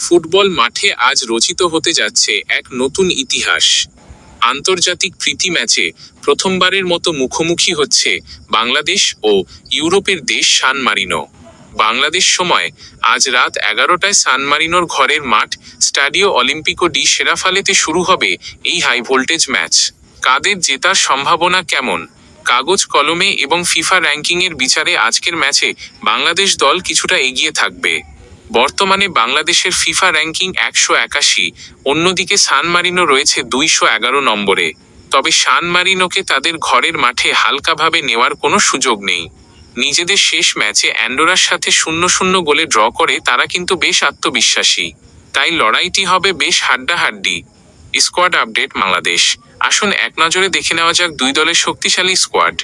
Football মাঠে আজ রচিত হতে যাচ্ছে এক নতুন ইতিহাস। আন্তর্জাতিক প্রীতি ম্যাচে প্রথমবারের মতো মুখোমুখি হচ্ছে বাংলাদেশ ও ইউরোপের দেশ সান মারিনো। বাংলাদেশ সময় আজ রাত 11টায় সান মারিনোর ঘরের মাঠ স্টাডিও অলিম্পিকো ডি সেরাফালেতে শুরু হবে এই হাই ভোল্টেজ ম্যাচ। কাদের জেতার সম্ভাবনা কেমন? কাগজ কলমে এবং ফিফা র্যাঙ্কিংয়ের বিচারে আজকের ম্যাচে বাংলাদেশ দল কিছুটা এগিয়ে থাকবে। বর্তমানে বাংলাদেশের ফিফা র্যাঙ্কিং 181, অন্যদিকে সান মারিনো রয়েছে 211 নম্বরে। তবে সান মারিনোকে তাদের ঘরের মাঠে হালকাভাবে নেওয়ার কোনো সুযোগ নেই। নিজেদের শেষ ম্যাচে অ্যান্ডোরার সাথে 0-0 গোলে ড্র করে তারা কিন্তু বেশ আত্মবিশ্বাসী। তাই লড়াইটি হবে বেশ হাড্ডাহাড্ডি। Squad update Bangladesh. আসুন এক নজরে দেখে নেওয়া যাক দুই দলের শক্তিশালী স্কোয়াড।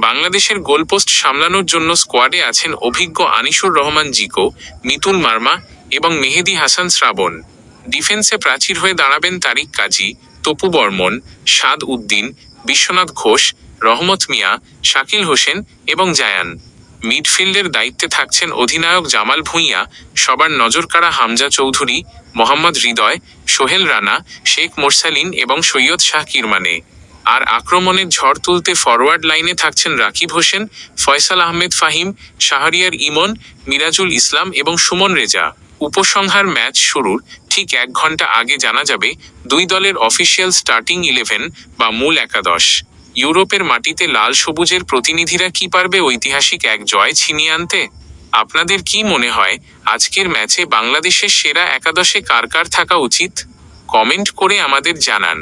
বাংলাদেশের গোলপোস্ট সামলানোর জন্য স্কোয়াডে আছেন অভিজ্ঞ আনিসুর রহমান জিকো, মিতুল মার্মা এবং মেহেদী হাসান শ্রাবণ। ডিফেন্সে প্রাচীর হয়ে দাঁড়াবেন তারিক কাজী, তপু বর্মন, সাদ উদ্দিন, বিশ্বনাথ ঘোষ, রহমত মিয়া, শাকিল হোসেন এবং জায়ান। মিডফিল্ডের দায়িত্বে থাকছেন অধিনায়ক জামাল ভুঁইয়া, সবার নজরকাড়া হামজা চৌধুরী, মোহাম্মদ হৃদয়, সোহেল রানা, শেখ মোরসালিন এবং সৈয়দ শাহ কিরমানে। আর আক্রমণের ঝড় তুলতে ফরওয়ার্ড লাইনে থাকছেন রাকিব হোসেন, ফয়সাল আহমেদ ফাহিম, শাহরিয়ার ইমন, মিরাজুল ইসলাম এবং সুমন রেজা। উপসংহার: ম্যাচ শুরুর ঠিক 1 ঘন্টা আগে জানা যাবে দুই দলের অফিসিয়াল স্টার্টিং 11 বা মূল একাদশ। ইউরোপের মাটিতে লাল সবুজের প্রতিনিধিরা কি পারবে ঐতিহাসিক এক জয় ছিনিয়ে আনতে? আপনাদের কি মনে হয় আজকের ম্যাচে বাংলাদেশের সেরা একাদশে কার কার থাকা উচিত? কমেন্ট করে আমাদের জানান।